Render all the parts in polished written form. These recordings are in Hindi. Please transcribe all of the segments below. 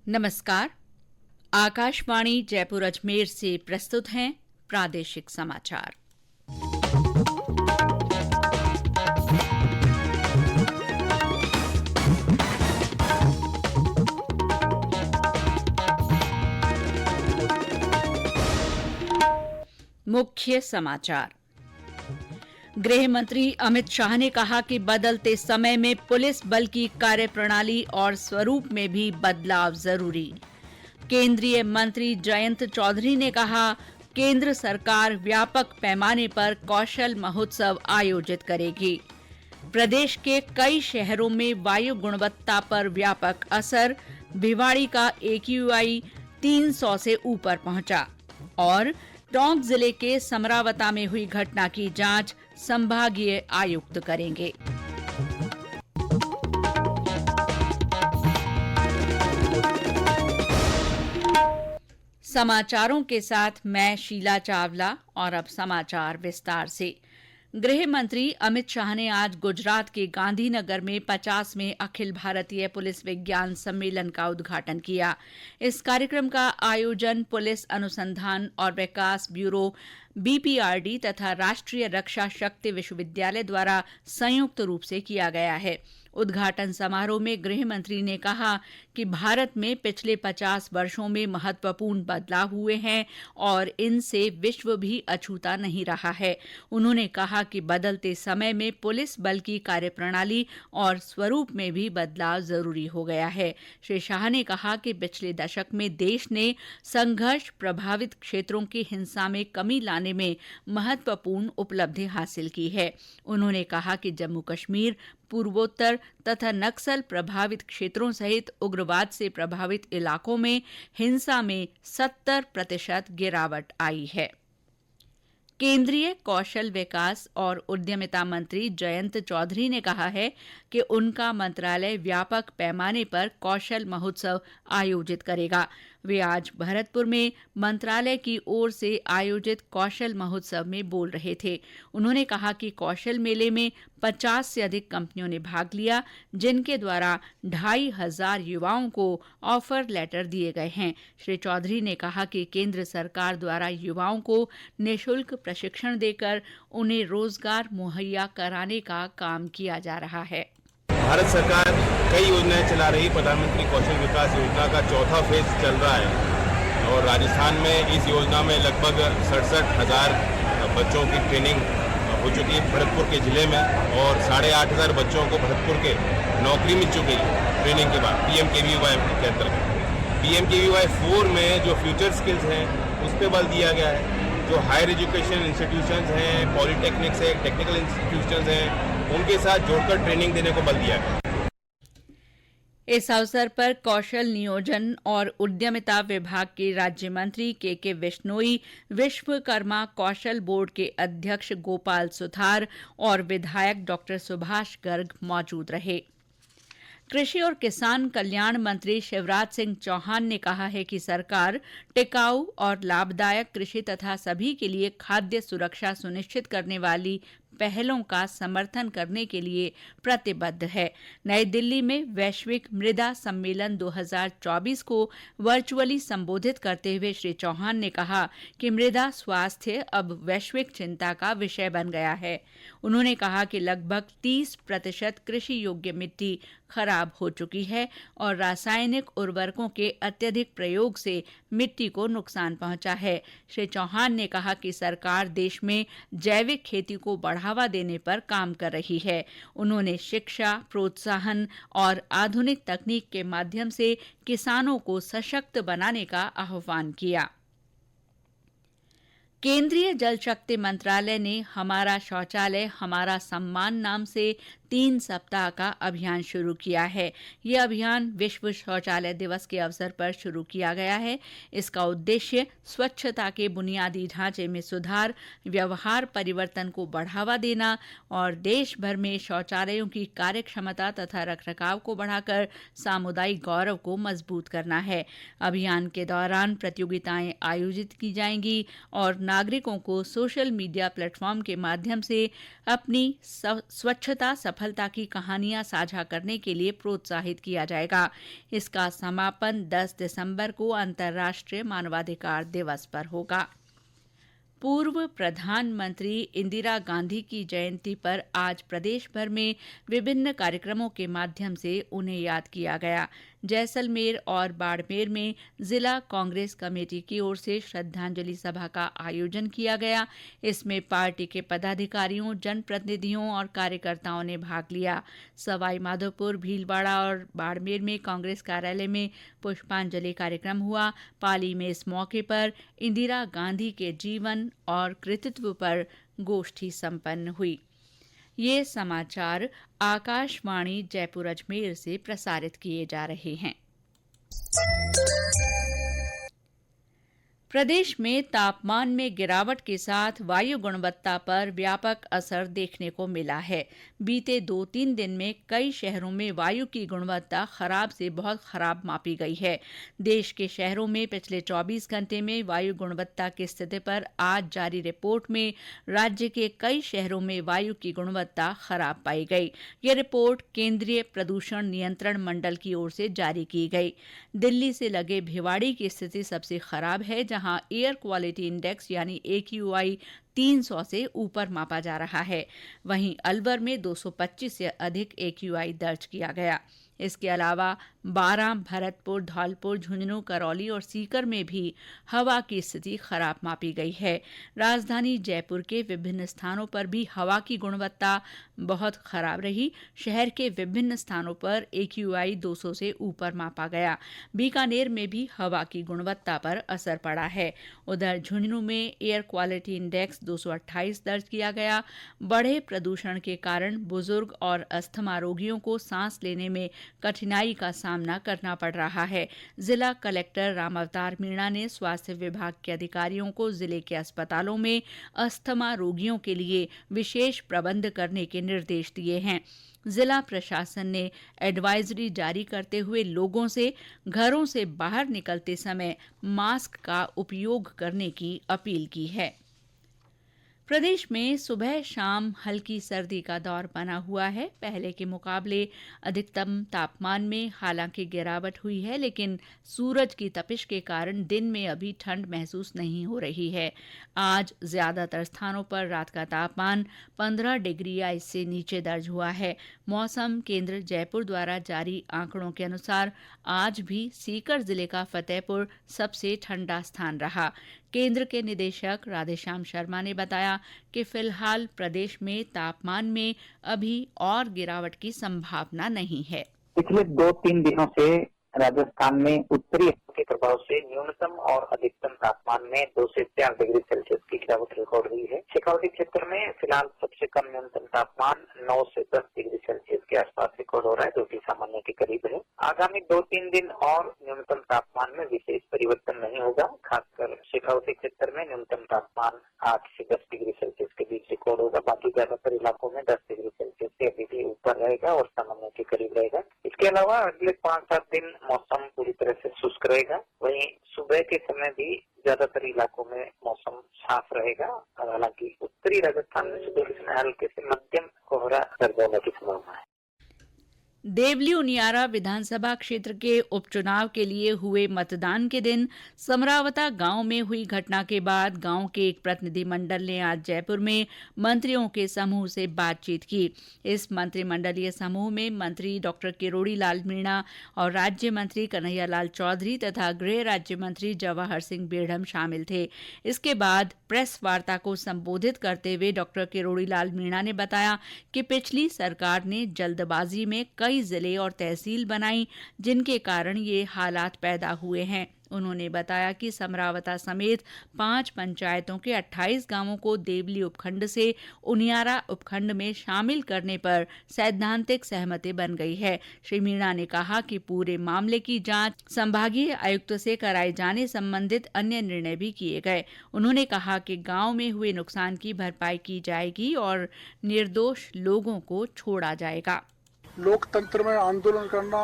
नमस्कार। आकाशवाणी जयपुर अजमेर से प्रस्तुत हैं प्रादेशिक समाचार। मुख्य समाचार। गृह मंत्री अमित शाह ने कहा कि बदलते समय में पुलिस बल की कार्यप्रणाली और स्वरूप में भी बदलाव जरूरी। केंद्रीय मंत्री जयंत चौधरी ने कहा, केंद्र सरकार व्यापक पैमाने पर कौशल महोत्सव आयोजित करेगी। प्रदेश के कई शहरों में वायु गुणवत्ता पर व्यापक असर, भिवाड़ी का AQI 300 से ऊपर पहुंचा। और टोंक जिले के समरावता में हुई घटना की जांच संभागीय आयुक्त करेंगे। समाचारों के साथ मैं शीला चावला। और अब समाचार विस्तार से। गृह मंत्री अमित शाह ने आज गुजरात के गांधीनगर में 50वें अखिल भारतीय पुलिस विज्ञान सम्मेलन का उद्घाटन किया। इस कार्यक्रम का आयोजन पुलिस अनुसंधान और विकास ब्यूरो BPRD तथा राष्ट्रीय रक्षा शक्ति विश्वविद्यालय द्वारा संयुक्त रूप से किया गया है। उद्घाटन समारोह में गृह मंत्री ने कहा कि भारत में पिछले 50 वर्षों में महत्वपूर्ण बदलाव हुए हैं और इनसे विश्व भी अछूता नहीं रहा है। उन्होंने कहा कि बदलते समय में पुलिस बल की कार्यप्रणाली और स्वरूप में भी बदलाव जरूरी हो गया है। श्री शाह ने कहा कि पिछले दशक में देश ने संघर्ष प्रभावित क्षेत्रों की हिंसा में कमी लाने में महत्वपूर्ण उपलब्धि हासिल की है। उन्होंने कहा कि जम्मू कश्मीर, पूर्वोत्तर तथा नक्सल प्रभावित क्षेत्रों सहित उग्रवाद से प्रभावित इलाकों में हिंसा में 70% गिरावट आई है। केंद्रीय कौशल विकास और उद्यमिता मंत्री जयंत चौधरी ने कहा है कि उनका मंत्रालय व्यापक पैमाने पर कौशल महोत्सव आयोजित करेगा। वे आज भरतपुर में मंत्रालय की ओर से आयोजित कौशल महोत्सव में बोल रहे थे। उन्होंने कहा कि कौशल मेले में 50 से अधिक कंपनियों ने भाग लिया, जिनके द्वारा 2500 युवाओं को ऑफर लेटर दिए गए हैं। श्री चौधरी ने कहा कि केंद्र सरकार द्वारा युवाओं को निःशुल्क प्रशिक्षण देकर उन्हें रोजगार मुहैया कराने का काम किया जा रहा है। भारत सरकार कई योजनाएं चला रही। प्रधानमंत्री कौशल विकास योजना का चौथा फेज चल रहा है और राजस्थान में इस योजना में लगभग 67,000 बच्चों की ट्रेनिंग हो चुकी है भरतपुर के जिले में, और 8,500 बच्चों को भरतपुर के नौकरी मिल चुकी है ट्रेनिंग के बाद PMKVY के अंतर्गत। PMKVY 4 में जो फ्यूचर स्किल्स हैं उस पर बल दिया गया है। जो हायर एजुकेशन इंस्टीट्यूशंस हैं, पॉलिटेक्निक्स है, टेक्निकल इंस्टीट्यूशंस हैं, उनके साथ जोड़कर ट्रेनिंग देने को बल दिया गया। इस अवसर पर कौशल नियोजन और उद्यमिता विभाग के राज्य मंत्री के विश्नोई, विश्वकर्मा कौशल बोर्ड के अध्यक्ष गोपाल सुथार और विधायक डॉ सुभाष गर्ग मौजूद रहे। कृषि और किसान कल्याण मंत्री शिवराज सिंह चौहान ने कहा है कि सरकार टिकाऊ और लाभदायक कृषि तथा सभी के लिए खाद्य सुरक्षा सुनिश्चित करने वाली पहलों का समर्थन करने के लिए प्रतिबद्ध है। नई दिल्ली में वैश्विक मृदा सम्मेलन 2024 को वर्चुअली संबोधित करते हुए श्री चौहान ने कहा कि मृदा स्वास्थ्य अब वैश्विक चिंता का विषय बन गया है। उन्होंने कहा कि लगभग 30% कृषि योग्य मिट्टी खराब हो चुकी है और रासायनिक उर्वरकों के अत्यधिक प्रयोग से मिट्टी को नुकसान पहुंचा है। श्री चौहान ने कहा कि सरकार देश में जैविक खेती को बढ़ावा देने पर काम कर रही है। उन्होंने शिक्षा, प्रोत्साहन और आधुनिक तकनीक के माध्यम से किसानों को सशक्त बनाने का आह्वान किया। केंद्रीय जल शक्ति मंत्रालय ने हमारा शौचालय हमारा सम्मान नाम से 3 सप्ताह का अभियान शुरू किया है। ये अभियान विश्व शौचालय दिवस के अवसर पर शुरू किया गया है। इसका उद्देश्य स्वच्छता के बुनियादी ढांचे में सुधार, व्यवहार परिवर्तन को बढ़ावा देना और देश भर में शौचालयों की कार्यक्षमता तथा रखरखाव को बढ़ाकर सामुदायिक गौरव को मजबूत करना है। अभियान के दौरान प्रतियोगिताएं आयोजित की जाएंगी और नागरिकों को सोशल मीडिया प्लेटफॉर्म के माध्यम से अपनी स्वच्छता सफलता की कहानियां साझा करने के लिए प्रोत्साहित किया जाएगा। इसका समापन 10 दिसंबर को अंतर्राष्ट्रीय मानवाधिकार दिवस पर होगा। पूर्व प्रधानमंत्री इंदिरा गांधी की जयंती पर आज प्रदेश भर में विभिन्न कार्यक्रमों के माध्यम से उन्हें याद किया गया। जैसलमेर और बाड़मेर में जिला कांग्रेस कमेटी की ओर से श्रद्धांजलि सभा का आयोजन किया गया। इसमें पार्टी के पदाधिकारियों, जनप्रतिनिधियों और कार्यकर्ताओं ने भाग लिया। सवाईमाधोपुर, भीलवाड़ा और बाड़मेर में कांग्रेस कार्यालय में पुष्पांजलि कार्यक्रम हुआ। पाली में इस मौके पर इंदिरा गांधी के जीवन और कृतित्व पर गोष्ठी संपन्न हुई। ये समाचार आकाशवाणी जयपुर अजमेर से प्रसारित किए जा रहे हैं। प्रदेश में तापमान में गिरावट के साथ वायु गुणवत्ता पर व्यापक असर देखने को मिला है। बीते 2-3 दिन में कई शहरों में वायु की गुणवत्ता खराब से बहुत खराब मापी गई है। देश के शहरों में पिछले 24 घंटे में वायु गुणवत्ता की स्थिति पर आज जारी रिपोर्ट में राज्य के कई शहरों में वायु की गुणवत्ता खराब पाई गई। ये रिपोर्ट केंद्रीय प्रदूषण नियंत्रण मंडल की ओर से जारी की गई। दिल्ली से लगे भिवाड़ी की स्थिति सबसे खराब है, जहां एयर क्वालिटी इंडेक्स यानी AQI 300 से ऊपर मापा जा रहा है। वहीं अलवर में 225 से अधिक AQI दर्ज किया गया। इसके अलावा बारां, भरतपुर, धौलपुर, झुंझुनू, करौली और सीकर में भी हवा की स्थिति खराब मापी गई है। राजधानी जयपुर के विभिन्न स्थानों पर भी हवा की गुणवत्ता बहुत खराब रही। शहर के विभिन्न स्थानों पर AQI 200 से ऊपर मापा गया। बीकानेर में भी हवा की गुणवत्ता पर असर पड़ा है। उधर झुंझुनू में एयर क्वालिटी इंडेक्स 228 दर्ज किया गया। बढ़े प्रदूषण के कारण बुजुर्ग और अस्थमा रोगियों को सांस लेने में कठिनाई का सामना करना पड़ रहा है। जिला कलेक्टर रामावतार मीणा ने स्वास्थ्य विभाग के अधिकारियों को जिले के अस्पतालों में अस्थमा रोगियों के लिए विशेष प्रबंध करने के निर्देश दिए हैं। जिला प्रशासन ने एडवाइजरी जारी करते हुए लोगों से घरों से बाहर निकलते समय मास्क का उपयोग करने की अपील की है। प्रदेश में सुबह शाम हल्की सर्दी का दौर बना हुआ है। पहले के मुकाबले अधिकतम तापमान में हालांकि गिरावट हुई है, लेकिन सूरज की तपिश के कारण दिन में अभी ठंड महसूस नहीं हो रही है। आज ज्यादातर स्थानों पर रात का तापमान 15 डिग्री या इससे नीचे दर्ज हुआ है। मौसम केंद्र जयपुर द्वारा जारी आंकड़ों के अनुसार आज भी सीकर जिले का फतेहपुर सबसे ठंडा स्थान रहा। केंद्र के निदेशक राधेश्याम शर्मा ने बताया कि फिलहाल प्रदेश में तापमान में अभी और गिरावट की संभावना नहीं है। पिछले 2-3 दिनों से राजस्थान में उत्तरी हवा के प्रभाव से न्यूनतम और अधिकतम तापमान में 2 से 4 डिग्री सेल्सियस की गिरावट रिकॉर्ड हुई है। शेखावाटी क्षेत्र में फिलहाल सबसे कम न्यूनतम तापमान 9 से 10 डिग्री सेल्सियस के आसपास रिकॉर्ड हो रहा है, जो कि सामान्य के करीब है। आगामी 2-3 दिन और न्यूनतम तापमान में विशेष परिवर्तन नहीं होगा। खासकर शेखावाटी क्षेत्र में न्यूनतम तापमान 8 से 10 डिग्री सेल्सियस के बीच रिकॉर्ड होगा। बाकी ज्यादातर इलाकों में 10 डिग्री सेल्सियस से अभी भी ऊपर रहेगा और सामान्य के करीब रहेगा। इसके अलावा अगले 5-7 दिन मौसम पूरी तरह से शुष्क रहेगा। वहीं सुबह के समय भी ज्यादातर इलाकों में मौसम साफ रहेगा। हालांकि उत्तरी राजस्थान में सुबह के समय हल्के से मध्यम कोहरा दर्ज होने की संभावना है। देवली उनियारा विधानसभा क्षेत्र के उपचुनाव के लिए हुए मतदान के दिन समरावता गांव में हुई घटना के बाद गांव के एक प्रतिनिधि मंडल ने आज जयपुर में मंत्रियों के समूह से बातचीत की। इस मंत्रिमंडलीय समूह में मंत्री डॉक्टर किरोड़ी लाल मीणा और राज्य मंत्री कन्हैया लाल चौधरी तथा गृह राज्य मंत्री जवाहर सिंह बेढ़म शामिल थे। इसके बाद प्रेस वार्ता को संबोधित करते हुए डॉक्टर किरोड़ी लाल मीणा ने बताया कि पिछली सरकार ने जल्दबाजी में कई जिले और तहसील बनाई, जिनके कारण ये हालात पैदा हुए हैं। उन्होंने बताया कि समरावता समेत 5 पंचायतों के 28 गांवों को देवली उपखंड से उनियारा उपखंड में शामिल करने पर सैद्धांतिक सहमति बन गई है। श्री मीणा ने कहा कि पूरे मामले की जांच संभागीय आयुक्त से कराए जाने संबंधित अन्य निर्णय भी किए गए। उन्होंने कहा कि गांव में हुए नुकसान की भरपाई की जाएगी और निर्दोष लोगों को छोड़ा जाएगा। लोकतंत्र में आंदोलन करना,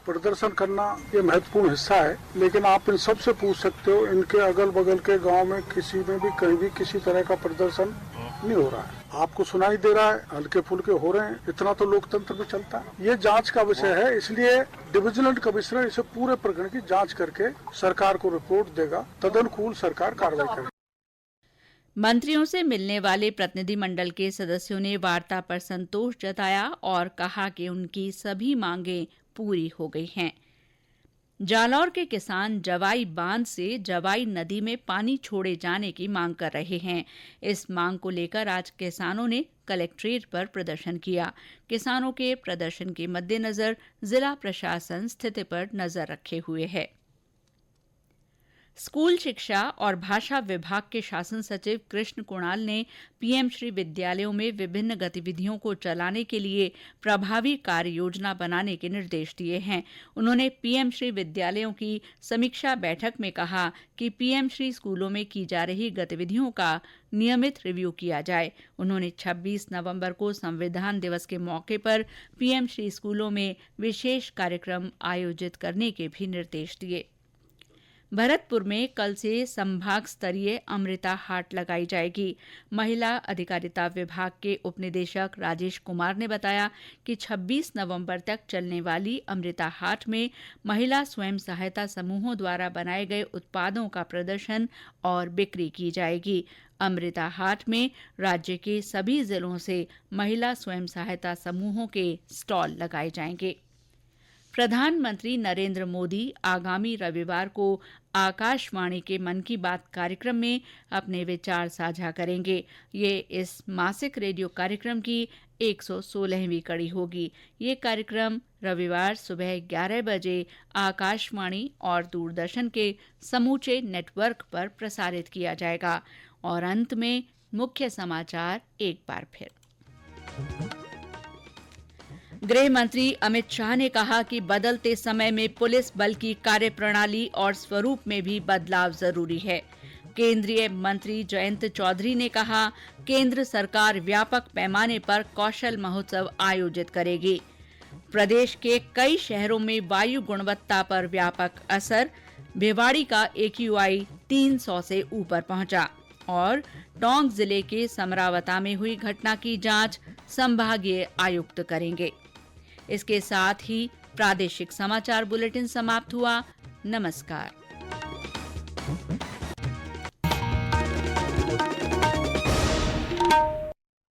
प्रदर्शन करना ये महत्वपूर्ण हिस्सा है, लेकिन आप इन सबसे पूछ सकते हो इनके अगल बगल के गांव में किसी में भी कहीं भी किसी तरह का प्रदर्शन नहीं हो रहा है। आपको सुनाई दे रहा है, हल्के फुल्के हो रहे हैं, इतना तो लोकतंत्र में चलता है। ये जांच का विषय है, इसलिए डिविजनल कमिश्नर इसे पूरे प्रकरण की जांच करके सरकार को रिपोर्ट देगा, तदनुकूल सरकार कार्रवाई करेगी। मंत्रियों से मिलने वाले प्रतिनिधिमंडल के सदस्यों ने वार्ता पर संतोष जताया और कहा कि उनकी सभी मांगें पूरी हो गई हैं। जालौर के किसान जवाई बांध से जवाई नदी में पानी छोड़े जाने की मांग कर रहे हैं। इस मांग को लेकर आज किसानों ने कलेक्ट्रेट पर प्रदर्शन किया। किसानों के प्रदर्शन के मद्देनजर जिला प्रशासन स्थिति पर नजर रखे हुए है। स्कूल शिक्षा और भाषा विभाग के शासन सचिव कृष्ण कुणाल ने पीएम श्री विद्यालयों में विभिन्न गतिविधियों को चलाने के लिए प्रभावी कार्य योजना बनाने के निर्देश दिए हैं। उन्होंने पीएम श्री विद्यालयों की समीक्षा बैठक में कहा कि पीएम श्री स्कूलों में की जा रही गतिविधियों का नियमित रिव्यू किया जाए। उन्होंने 26 नवंबर को संविधान दिवस के मौके पर पीएम श्री स्कूलों में विशेष कार्यक्रम आयोजित करने के भी निर्देश दिए। भरतपुर में कल से संभाग स्तरीय अमृता हाट लगाई जाएगी। महिला अधिकारिता विभाग के उपनिदेशक राजेश कुमार ने बताया कि 26 नवंबर तक चलने वाली अमृता हाट में महिला स्वयं सहायता समूहों द्वारा बनाए गए उत्पादों का प्रदर्शन और बिक्री की जाएगी। अमृता हाट में राज्य के सभी जिलों से महिला स्वयं सहायता समूहों के स्टॉल लगाए जाएंगे। प्रधानमंत्री नरेंद्र मोदी आगामी रविवार को आकाशवाणी के मन की बात कार्यक्रम में अपने विचार साझा करेंगे। ये इस मासिक रेडियो कार्यक्रम की 116वीं कड़ी होगी। ये कार्यक्रम रविवार सुबह 11 बजे आकाशवाणी और दूरदर्शन के समूचे नेटवर्क पर प्रसारित किया जाएगा। और अंत में मुख्य समाचार एक बार फिर। गृह मंत्री अमित शाह ने कहा कि बदलते समय में पुलिस बल की कार्यप्रणाली और स्वरूप में भी बदलाव जरूरी है। केंद्रीय मंत्री जयंत चौधरी ने कहा, केंद्र सरकार व्यापक पैमाने पर कौशल महोत्सव आयोजित करेगी। प्रदेश के कई शहरों में वायु गुणवत्ता पर व्यापक असर, भिवाड़ी का AQI 300 से ऊपर पहुंचा। और टोंक जिले के समरावता में हुई घटना की जांच संभागीय आयुक्त करेंगे। इसके साथ ही प्रादेशिक समाचार बुलेटिन समाप्त हुआ। नमस्कार।